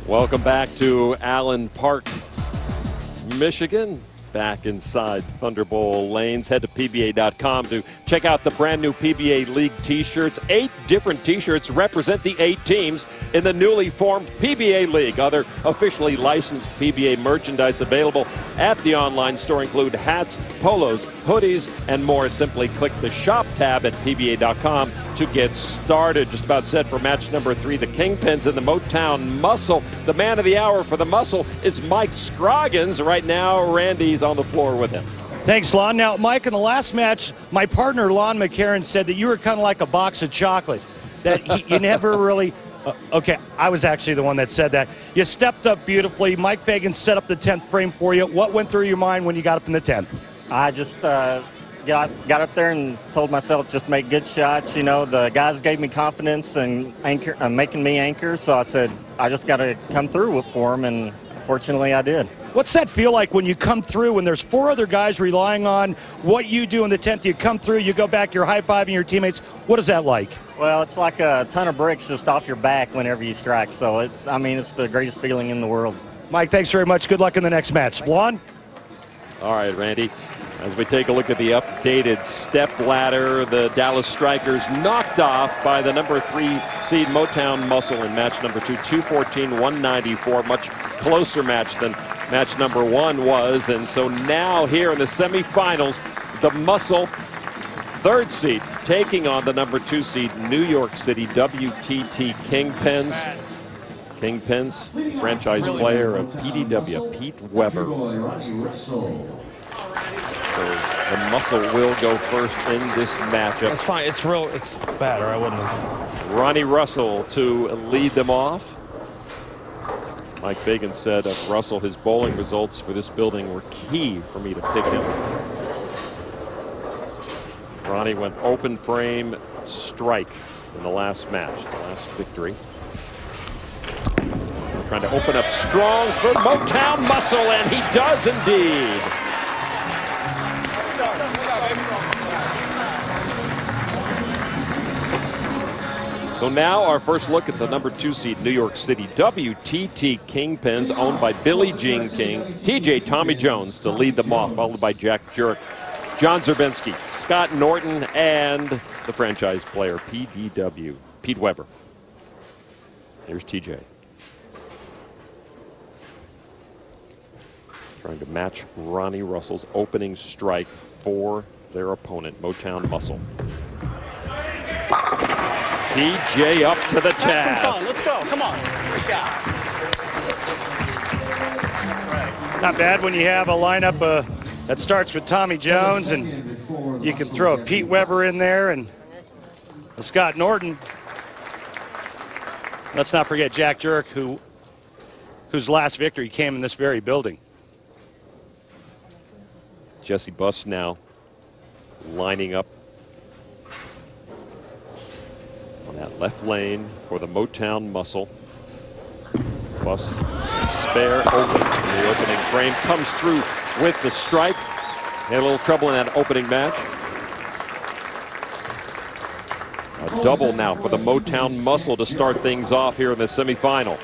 Welcome back to Allen Park, Michigan. Back inside Thunder Bowl lanes. Head to PBA.com to check out the brand new PBA League t-shirts. 8 different t-shirts represent the 8 teams in the newly formed PBA League. Other officially licensed PBA merchandise available at the online store include hats, polos, hoodies, and more. Simply click the shop tab at PBA.com to get started. Just about set for match number 3. The Kingpins and the Motown Muscle. The man of the hour for the Muscle is Mike Scroggins. Right now, Randy's on the floor with him. Thanks, Lon. Now, Mike, in the last match, my partner, Lon McCarron, said that you were kind of like a box of chocolate, that you never really... okay, I was actually the one that said that. You stepped up beautifully. Mike Fagan set up the 10th frame for you. What went through your mind when you got up in the 10th? I just got up there and told myself just make good shots. You know, the guys gave me confidence and making me anchor, so I said I just got to come through for them, and fortunately I did. What's that feel like when you come through, when there's 4 other guys relying on what you do in the 10th? You come through, you go back, you're high-fiving your teammates. What is that like? Well, it's like a ton of bricks just off your back whenever you strike. So, it's the greatest feeling in the world. Mike, thanks very much. Good luck in the next match. Blon? All right, Randy. As we take a look at the updated step ladder, the Dallas Strikers knocked off by the number 3 seed Motown Muscle in match number 2, 214-194. Much closer match than match number 1 was. And so now here in the semifinals, the Muscle 3rd seed taking on the number 2 seed New York City WTT Kingpins. Kingpins, franchise player of PDW, Pete Weber. So the Muscle will go first in this matchup. It's fine. It's bad, or I wouldn't have. Ronnie Russell to lead them off. Mike Fagan said of Russell, his bowling results for this building were key for me to pick him. Ronnie went open frame strike in the last match, the last victory. We're trying to open up strong for Motown Muscle, and he does indeed. So now our first look at the number 2 seed New York City WTT Kingpins, owned by Billie Jean King, TJ Tommy Jones to lead them off, followed by Jack Jurek, John Zerbinski, Scott Norton, and the franchise player PDW, Pete Weber. Here's TJ. Trying to match Ronnie Russell's opening strike for their opponent, Motown Muscle. TJ up to the task. Let's go. Come on. Good shot. Not bad when you have a lineup that starts with Tommy Jones, and you can throw a Pete Weber in there and a Scott Norton. Let's not forget Jack Jurek, whose last victory came in this very building. Jesse Buss now lining up on that left lane for the Motown Muscle. Buss spare open in the opening frame, comes through with the strike. Had a little trouble in that opening match. A double now for the Motown Muscle to start things off here in the semifinal.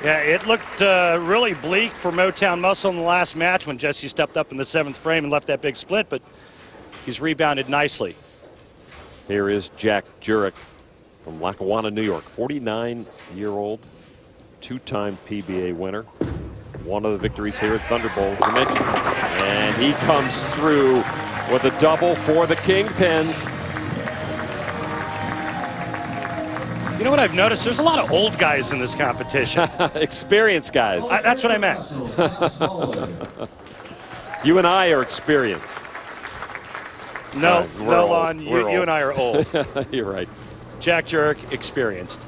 Yeah, it looked really bleak for Motown Muscle in the last match when Jesse stepped up in the 7th frame and left that big split, but he's rebounded nicely. Here is Jack Jurek from Lackawanna, New York, 49-year-old, 2-time PBA winner. One of the victories here at Thunder Bowl, as you mentioned. And he comes through with a double for the Kingpins. You know what I've noticed? There's a lot of old guys in this competition. Experienced guys. That's what I meant. You and I are experienced. No, Lon, you and I are old. You're right. Jack Jurek, experienced.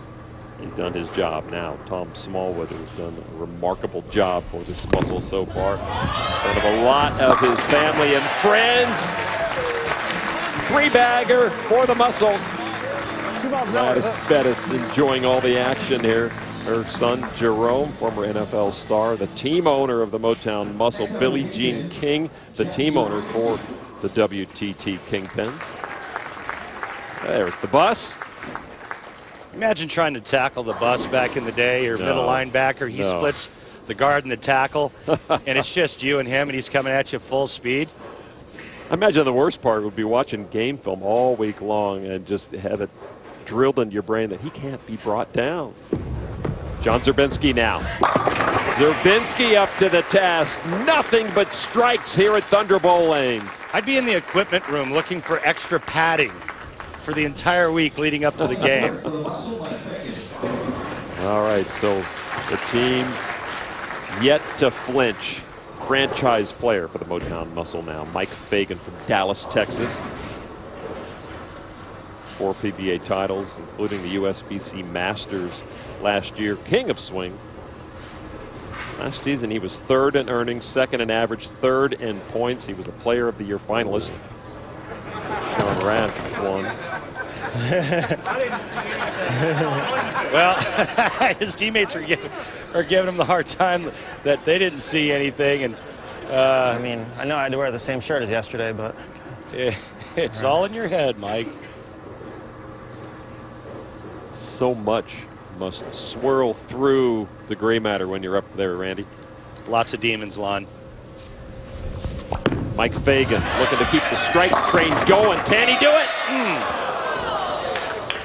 He's done his job now. Tom Smallwood has done a remarkable job for this Muscle so far. One of a lot of his family and friends. 3-bagger for the Muscle. Gladys Bettis enjoying all the action here. Her son, Jerome, former NFL star, the team owner of the Motown Muscle, Billie Jean King, the team owner for the WTT Kingpins. There's the Buss. Imagine trying to tackle the bus back in the day, or middle linebacker. He splits the guard and the tackle, and it's just you and him, and he's coming at you full speed. I imagine the worst part would be watching game film all week long and just have it drilled into your brain that he can't be brought down. John Zerbinski now. Zerbinski up to the task. Nothing but strikes here at Thunder Bowl Lanes. I'd be in the equipment room looking for extra padding for the entire week leading up to the game. All right, so the team's yet to flinch. Franchise player for the Motown Muscle now, Mike Fagan from Dallas, Texas. 4 PBA titles, including the USBC Masters last year. King of swing. Last season, he was 3rd in earnings, 2nd in average, 3rd in points. He was a Player of the Year finalist. Sean Rash won. Well, his teammates are giving him the hard time that they didn't see anything. And I mean, I know I had to wear the same shirt as yesterday, but it's all in your head, Mike. So much must swirl through the gray matter when you're up there, Randy. Lots of demons, Lon. Mike Fagan looking to keep the strike train going. Can he do it?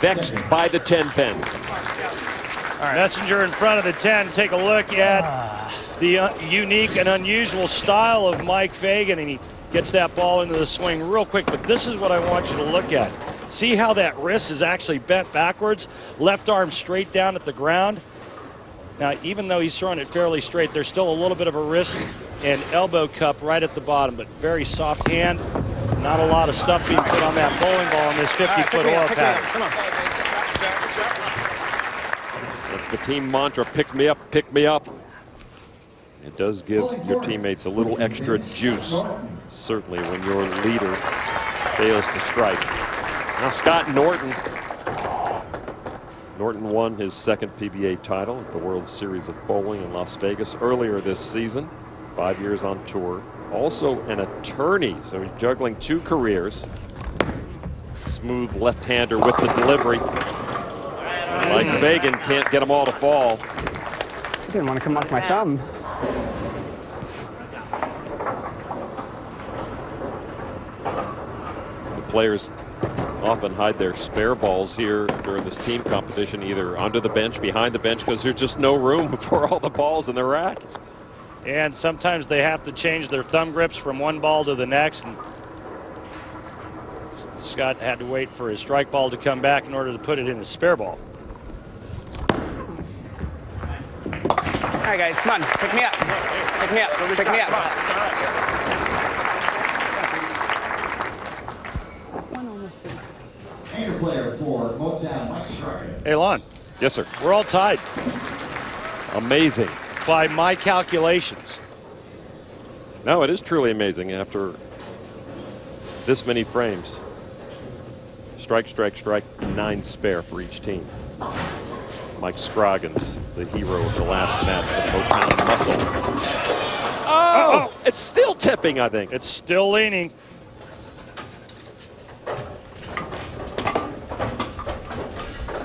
Vexed by the 10 pin. Right. Messenger in front of the 10. Take a look at the unique and unusual style of Mike Fagan, and he gets that ball into the swing real quick. But this is what I want you to look at. See how that wrist is actually bent backwards, left arm straight down at the ground. Now, even though he's throwing it fairly straight, there's still a little bit of a wrist and elbow cup right at the bottom, but very soft hand. Not a lot of stuff being put on that bowling ball in this 50-foot oil pattern. Come on. That's the team mantra, pick me up, pick me up. It does give your teammates a little extra juice, certainly when your leader fails to strike. Now Scott Norton. Norton won his 2nd PBA title at the World Series of Bowling in Las Vegas earlier this season. 5 years on tour. Also an attorney, so he's juggling 2 careers. Smooth left-hander with the delivery. Mike Fagan can't get them all to fall. I didn't want to come off my thumb. The players often hide their spare balls here during this team competition, either under the bench, behind the bench, because there's just no room for all the balls in the rack. And sometimes they have to change their thumb grips from one ball to the next. And Scott had to wait for his strike ball to come back in order to put it in his spare ball. All right, guys, come on, pick me up. Pick me up, pick me up. Anchor player for Motown, Mike Striker. Hey, Lon. Yes, sir. We're all tied. Amazing. By my calculations. No, it is truly amazing after this many frames. Strike, strike, strike, 9 spare for each team. Mike Scroggins, the hero of the last match for the Motown Muscle. Oh! It's still tipping, I think. It's still leaning.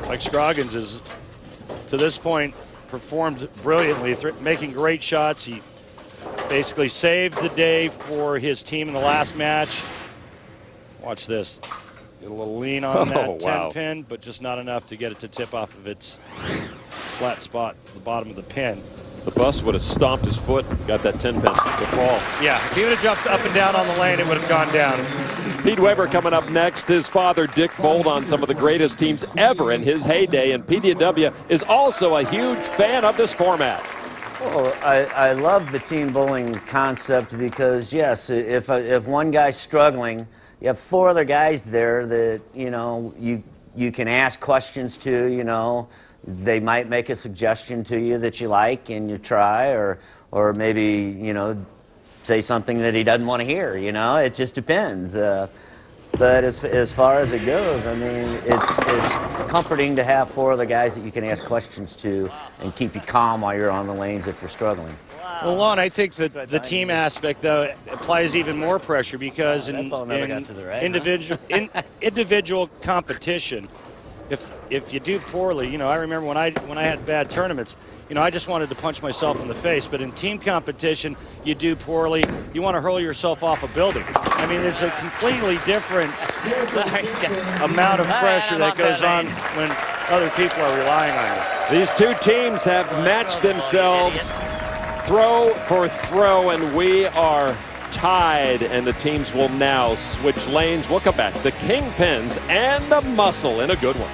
Mike Scroggins is, to this point, performed brilliantly, making great shots. He basically saved the day for his team in the last match. Watch this. Get a little lean on that 10 pin, but just not enough to get it to tip off of its flat spot at the bottom of the pin. The bus would have stomped his foot, got that 10 pin to fall. Yeah, if he would have jumped up and down on the lane, it would have gone down. Pete Weber coming up next. His father, Dick, bowled on some of the greatest teams ever in his heyday, and PDW is also a huge fan of this format. Well, I love the team bowling concept because, yes, if one guy's struggling, you have 4 other guys there that, you know, you can ask questions to, you know. They might make a suggestion to you that you like and you try, or maybe, you know, say something that he doesn't want to hear, you know. It just depends. But as far as it goes, I mean, it's comforting to have 4 other guys that you can ask questions to and keep you calm while you're on the lanes if you're struggling. Well, Lon, I think that the team aspect, though, applies even more pressure because in individual competition, if you do poorly, you know, I remember when I had bad tournaments, you know, I just wanted to punch myself in the face. But in team competition, you do poorly, you want to hurl yourself off a building. I mean, it's a completely different amount of pressure that goes on when other people are relying on you. These two teams have matched themselves throw for throw, and we are tied, and the teams will now switch lanes. We'll come back. The Kingpins and the Muscle in a good one.